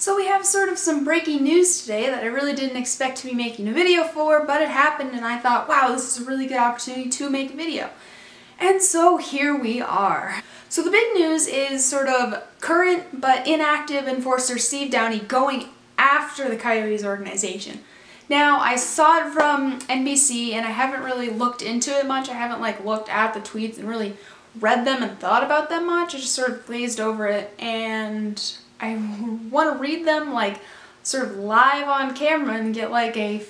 So we have sort of some breaking news today that I really didn't expect to be making a video for, but it happened and I thought, wow, this is a really good opportunity to make a video. And so here we are. So the big news is sort of current but inactive enforcer Steve Downie going after the Coyotes organization. Now, I saw it from NBC and I haven't really looked into it much. I haven't looked at the tweets and really read them and thought about them much. I just sort of glazed over it, and I want to read them sort of live on camera and get a,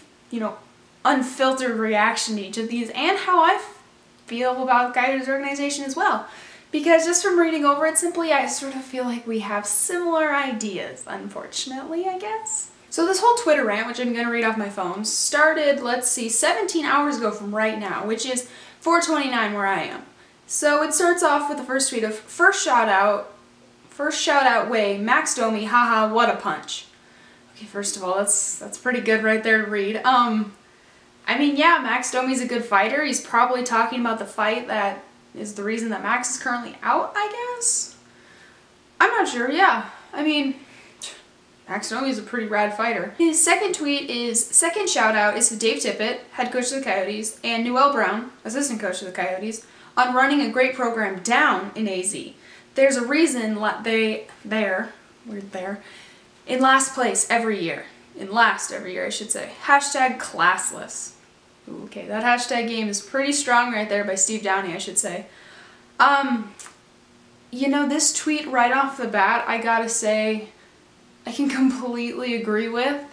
unfiltered reaction to each of these and how I feel about the Coyotes organization as well. Because just from reading over it simply, I sort of feel like we have similar ideas, unfortunately, I guess. So this whole Twitter rant, which I'm going to read off my phone, started, 17 hours ago from right now, which is 4:29 where I am. So it starts off with the first tweet of, first shout out way, Max Domi, haha, what a punch. Okay, first of all, that's pretty good right there to read. I mean, yeah, Max Domi's a good fighter. He's probably talking about the fight that is the reason that Max is currently out, I guess? I'm not sure, yeah. I mean, Max Domi's a pretty rad fighter. His second tweet is, second shout out is to Dave Tippett, head coach of the Coyotes, and Noel Brown, assistant coach of the Coyotes, on running a great program down in AZ. There's a reason they're in last place every year. Every year, I should say. Hashtag classless. Ooh, okay, that hashtag game is pretty strong right there by Steve Downie, I should say. This tweet right off the bat, I gotta say, I can completely agree with.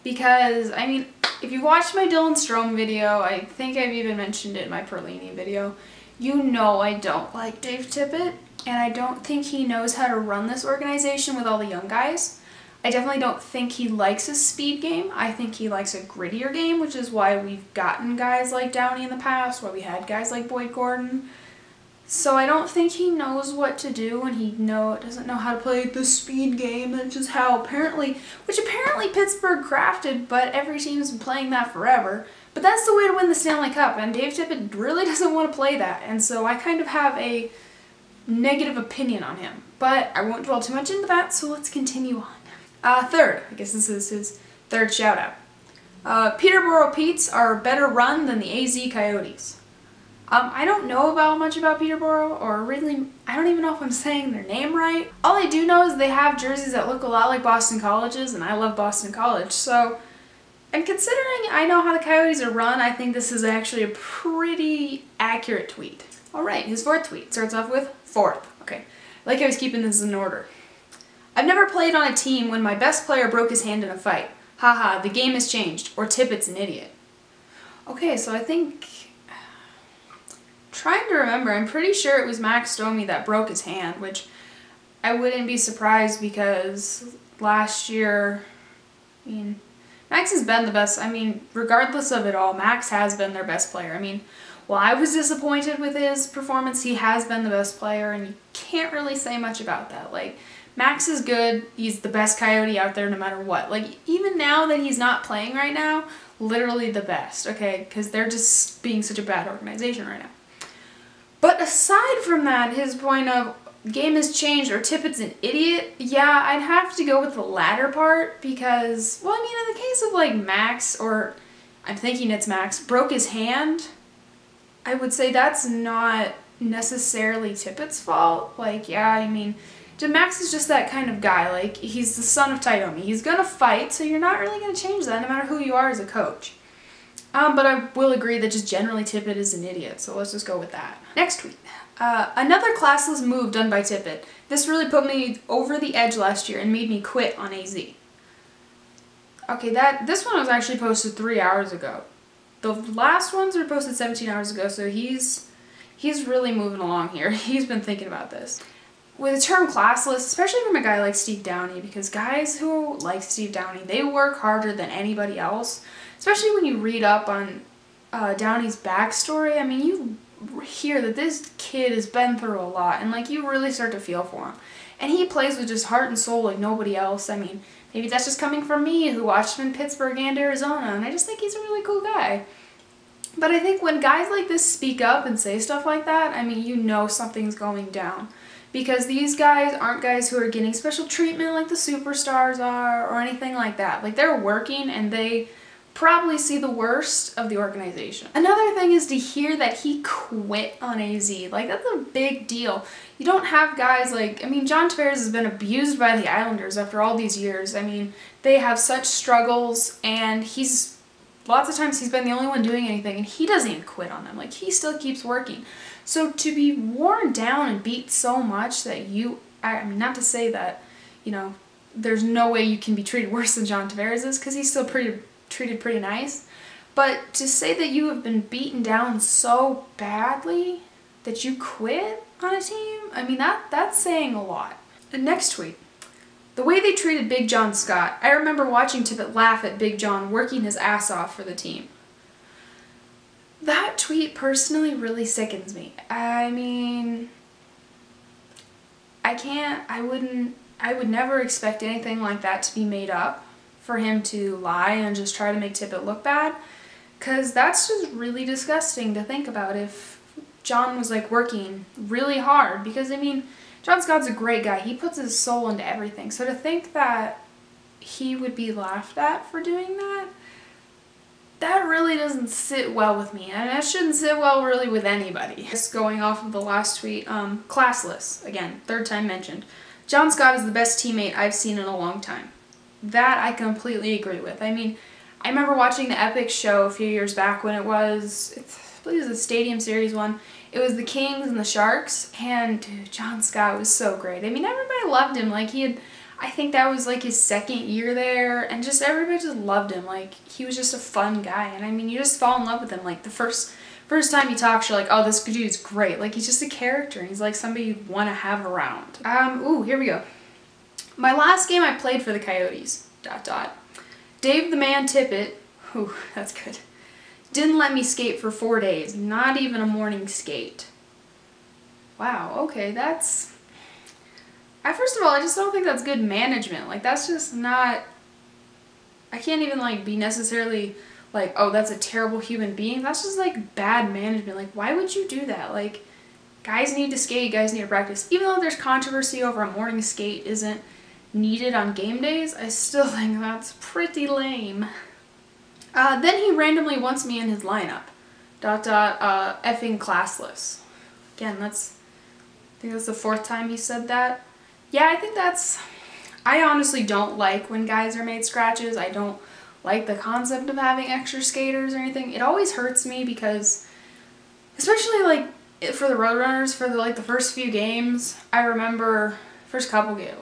Because, I mean, if you watched my Dylan Strome video, I think I've even mentioned it in my Perlini video, you know I don't like Dave Tippett, and I don't think he knows how to run this organization with all the young guys. I definitely don't think he likes a speed game. I think he likes a grittier game, which is why we've gotten guys like Downie in the past, why we had guys like Boyd Gordon. So I don't think he knows what to do, and he doesn't know how to play the speed game, which is how apparently Pittsburgh crafted, but every team's been playing that forever. But that's the way to win the Stanley Cup, and Dave Tippett really doesn't want to play that, and so I kind of have a negative opinion on him. But I won't dwell too much into that, so let's continue on. Third, I guess this is his third shout out. Peterborough Petes are a better run than the AZ Coyotes. I don't know much about Peterborough, or really, I don't even know if I'm saying their name right. All I do know is they have jerseys that look a lot like Boston College's, and I love Boston College, so, and considering I know how the Coyotes are run, I think this is actually a pretty accurate tweet. Alright, his fourth tweet starts off with, fourth. Okay, I was keeping this in order. I've never played on a team when my best player broke his hand in a fight. Haha, the game has changed, or Tippett's an idiot. Okay, so I think, trying to remember, I'm pretty sure it was Max Domi that broke his hand, which I wouldn't be surprised because last year, I mean, Max has been the best. I mean, regardless of it all, Max has been their best player. I mean, while I was disappointed with his performance, he has been the best player, and you can't really say much about that. Max is good. He's the best Coyote out there no matter what. Even now that he's not playing right now, literally the best, okay? Because they're just being such a bad organization right now. But aside from that, his point of game has changed or Tippett's an idiot, yeah, I'd have to go with the latter part because, well, I mean, in the case of Max, or I'm thinking it's Max, broke his hand, I would say that's not necessarily Tippett's fault. Yeah, I mean, Max is just that kind of guy. He's the son of Domi. He's gonna fight, so you're not really gonna change that no matter who you are as a coach. But I will agree that just generally Tippett is an idiot, so let's just go with that. Next tweet. Another classless move done by Tippett. This really put me over the edge last year and made me quit on AZ. Okay, this one was actually posted 3 hours ago. The last ones were posted 17 hours ago, so he's really moving along here. He's been thinking about this. With the term classless, especially from a guy like Steve Downie, because guys who like Steve Downie, they work harder than anybody else. Especially when you read up on Downie's backstory. I mean, you hear that this kid has been through a lot, and you really start to feel for him. And he plays with just heart and soul like nobody else. I mean, maybe that's just coming from me, who watched him in Pittsburgh and Arizona, and I just think he's a really cool guy. But I think when guys like this speak up and say stuff like that, I mean, you know something's going down. because these guys aren't guys who are getting special treatment like the superstars are or anything like that. Like, they're working and they probably see the worst of the organization. Another thing is to hear that he quit on AZ. Like, that's a big deal. You don't have guys like, I mean, John Tavares has been abused by the Islanders after all these years. I mean, they have such struggles, and lots of times he's been the only one doing anything, and he doesn't even quit on them. Like, he still keeps working. So to be worn down and beat so much that I mean, not to say that, you know, there's no way you can be treated worse than John Tavares is, because he's still treated pretty nice. But to say that you have been beaten down so badly that you quit on a team, I mean, that's saying a lot. The next tweet. The way they treated Big John Scott. I remember watching Tippett laugh at Big John working his ass off for the team. That tweet personally really sickens me. I mean, I would never expect anything like that to be made up, for him to lie and just try to make Tippett look bad, because that's just really disgusting to think about if John was like working really hard, because I mean, John Scott's a great guy. He puts his soul into everything. So to think that he would be laughed at for doing that, that really doesn't sit well with me. And that shouldn't sit well really with anybody. Just going off of the last tweet, classless, again, third time mentioned. John Scott is the best teammate I've seen in a long time. That I completely agree with. I mean, I remember watching the Epic show a few years back when I believe it was the Stadium Series one. It was the Kings and the Sharks, and dude, John Scott was so great. I mean, everybody loved him. Like, I think that was like his second year there, and just everybody just loved him. Like, he was just a fun guy, and I mean, you just fall in love with him. Like, the first time he talks, you're like, oh, this dude's great. Like, he's just a character, and he's like somebody you'd want to have around. Ooh, here we go. My last game I played for the Coyotes, ... Dave the Man Tippett, ooh, that's good, didn't let me skate for 4 days, not even a morning skate. Wow, okay, first of all, I just don't think that's good management. Like, that's just not, I can't even, like, be necessarily, like, oh, that's a terrible human being. That's just, like, bad management. Like, why would you do that? Like, guys need to skate, guys need to practice. Even though there's controversy over a morning skate isn't needed on game days, I still think that's pretty lame. Then he randomly wants me in his lineup. ... effing classless. Again, I think that's the 4th time he said that. Yeah, I honestly don't like when guys are made scratches. I don't like the concept of having extra skaters or anything. It always hurts me because, especially like for the Roadrunners, for the first few games, I remember first couple games,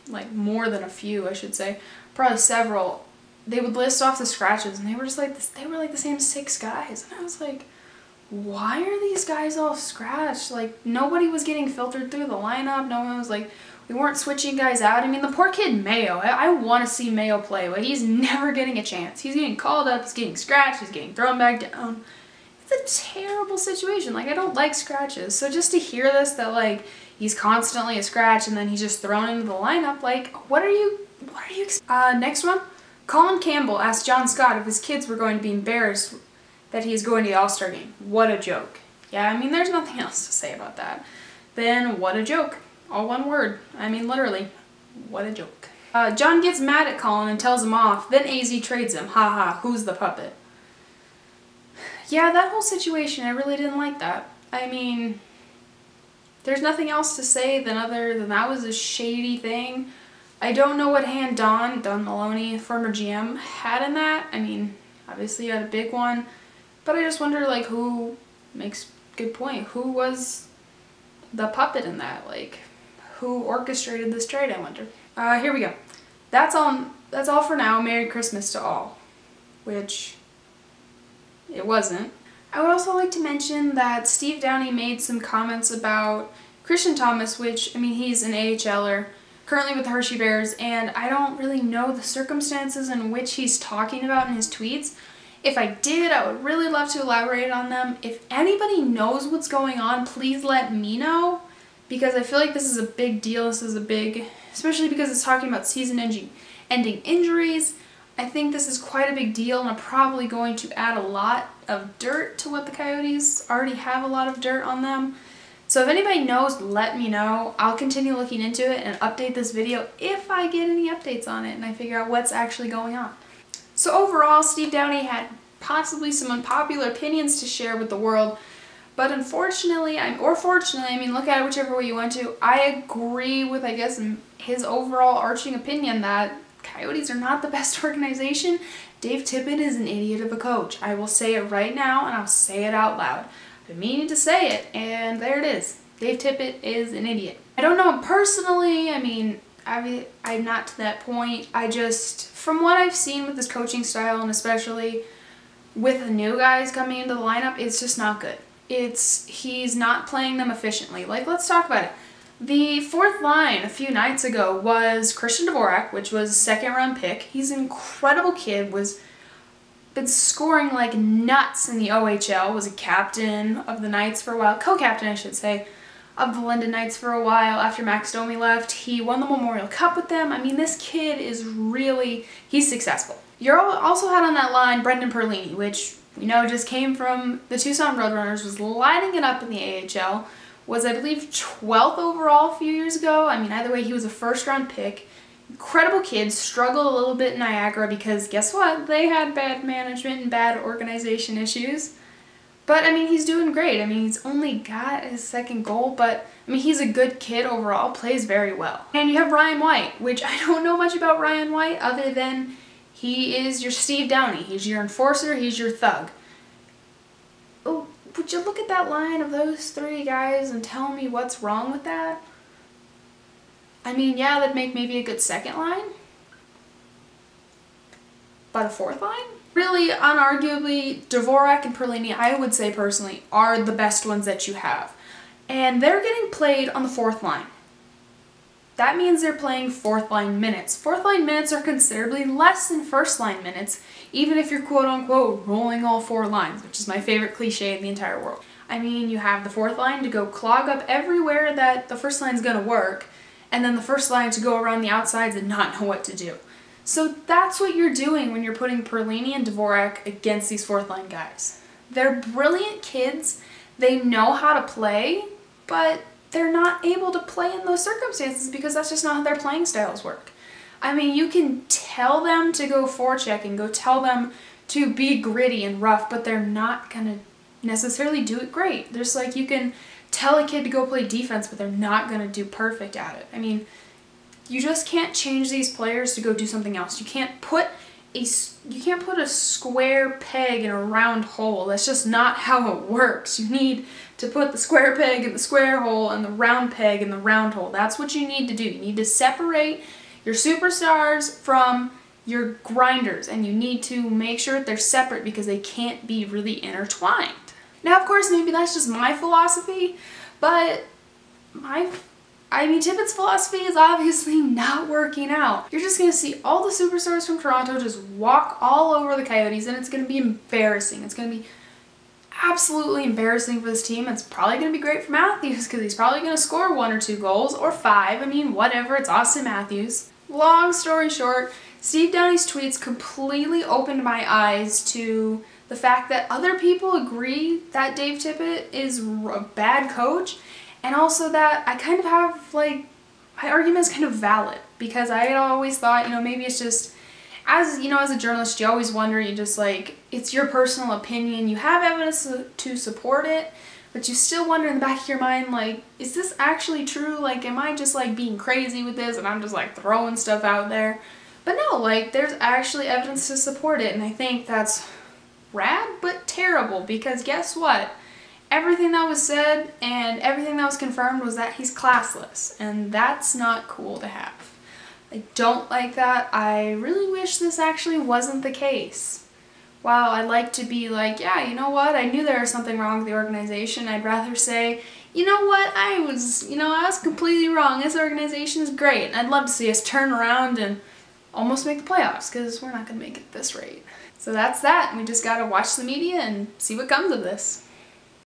like more than a few, I should say, probably several. They would list off the scratches, and they were just like this. They were like the same 6 guys, and I was like, why are these guys all scratched? Like, nobody was getting filtered through the lineup. No one was like, we weren't switching guys out. I mean, the poor kid Mayo. I want to see Mayo play, but he's never getting a chance. He's getting called up. He's getting scratched. He's getting thrown back down. It's a terrible situation. Like, I don't like scratches. So just to hear this, that like he's constantly a scratch and then he's just thrown into the lineup, like, what are you? Next one. Colin Campbell asked John Scott if his kids were going to be embarrassed that he is going to the All-Star game. What a joke. Yeah, I mean, there's nothing else to say about that. Then, what a joke. All one word. I mean, literally, what a joke. John gets mad at Colin and tells him off, then AZ trades him. Haha, who's the puppet? Yeah, that whole situation, I really didn't like that. I mean, there's nothing else to say other than that was a shady thing. I don't know what hand Don Maloney, former GM, had in that. I mean, obviously he had a big one. But I just wonder, like, who makes good point. Who was the puppet in that? Like, who orchestrated this trade, I wonder. Here we go. That's all for now. Merry Christmas to all. Which, it wasn't. I would also like to mention that Steve Downie made some comments about Christian Thomas, which, I mean, he's an AHLer, currently with the Hershey Bears, and I don't really know the circumstances in which he's talking about in his tweets. If I did, I would really love to elaborate on them. If anybody knows what's going on, please let me know, because I feel like this is a big deal. This is a big, especially because it's talking about season-ending injuries. I think this is quite a big deal, and I'm probably going to add a lot of dirt to what the Coyotes already have a lot of dirt on them. So if anybody knows, let me know. I'll continue looking into it and update this video if I get any updates on it and I figure out what's actually going on. So overall, Steve Downie had possibly some unpopular opinions to share with the world, but unfortunately, or fortunately, I mean, look at it whichever way you want to, I agree with, I guess, his overall arching opinion that Coyotes are not the best organization. Dave Tippett is an idiot of a coach. I will say it right now, and I'll say it out loud. I've been meaning to say it, and there it is. Dave Tippett is an idiot. I don't know him personally. I mean, I'm not to that point. I just, from what I've seen with his coaching style, and especially with the new guys coming into the lineup, it's just not good. He's not playing them efficiently. Like, let's talk about it. The fourth line a few nights ago was Christian Dvorak, which was a second-round pick. He's an incredible kid, been scoring like nuts in the OHL, was a captain of the Knights for a while, co-captain I should say, of the London Knights for a while after Max Domi left. He won the Memorial Cup with them. I mean, this kid is really, he's successful. You also had on that line Brendan Perlini, which, you know, just came from the Tucson Roadrunners, was lighting it up in the AHL, was, I believe, 12th overall a few years ago. I mean, either way, he was a first-round pick. Incredible kid, struggled a little bit in Niagara because, guess what? They had bad management and bad organization issues. But, I mean, he's doing great. I mean, he's only got his second goal, but, I mean, he's a good kid overall, plays very well. And you have Ryan White, which I don't know much about Ryan White other than he is your Steve Downie. He's your enforcer, he's your thug. Oh, would you look at that line of those three guys and tell me what's wrong with that? I mean, yeah, that'd make maybe a good second line. But a fourth line? Really, unarguably, Dvorak and Perlini, I would say personally, are the best ones that you have. And they're getting played on the fourth line. That means they're playing fourth line minutes. Fourth line minutes are considerably less than first line minutes, even if you're quote unquote rolling all four lines, which is my favorite cliche in the entire world. I mean, you have the fourth line to go clog up everywhere that the first line's gonna work, and then the first line to go around the outsides and not know what to do. So that's what you're doing when you're putting Perlini and Dvorak against these fourth line guys. They're brilliant kids, they know how to play, but they're not able to play in those circumstances because that's just not how their playing styles work. I mean, you can tell them to go forecheck and go tell them to be gritty and rough, but they're not gonna necessarily do it great. Just like you can tell a kid to go play defense, but they're not gonna do perfect at it. I mean, you just can't change these players to go do something else. You can't put a square peg in a round hole. That's just not how it works. You need to put the square peg in the square hole and the round peg in the round hole. That's what you need to do. You need to separate your superstars from your grinders, and you need to make sure that they're separate because they can't be really intertwined. Now, of course, maybe that's just my philosophy, but Tippett's philosophy is obviously not working out. You're just going to see all the superstars from Toronto just walk all over the Coyotes, and it's going to be embarrassing. It's going to be absolutely embarrassing for this team. It's probably going to be great for Matthews because he's probably going to score 1 or 2 goals, or 5. I mean, whatever. It's Austin Matthews. Long story short, Steve Downie's tweets completely opened my eyes to the fact that other people agree that Dave Tippett is a bad coach, and also that I kind of have, like, my argument is kind of valid, because I had always thought, you know, maybe it's just, as a journalist, you always wonder, you just, like, it's your personal opinion, you have evidence to support it, but you still wonder in the back of your mind, like, is this actually true? Like, am I just, like, being crazy with this, and I'm just, like, throwing stuff out there? But no, like, there's actually evidence to support it, and I think that's rad, but terrible, because guess what? Everything that was said and everything that was confirmed was that he's classless, and that's not cool to have. I don't like that. I really wish this actually wasn't the case. While I like to be like, yeah, you know what, I knew there was something wrong with the organization, I'd rather say, you know what, I was completely wrong. This organization is great, and I'd love to see us turn around and almost make the playoffs, because we're not going to make it at this rate. So that's that. We just got to watch the media and see what comes of this.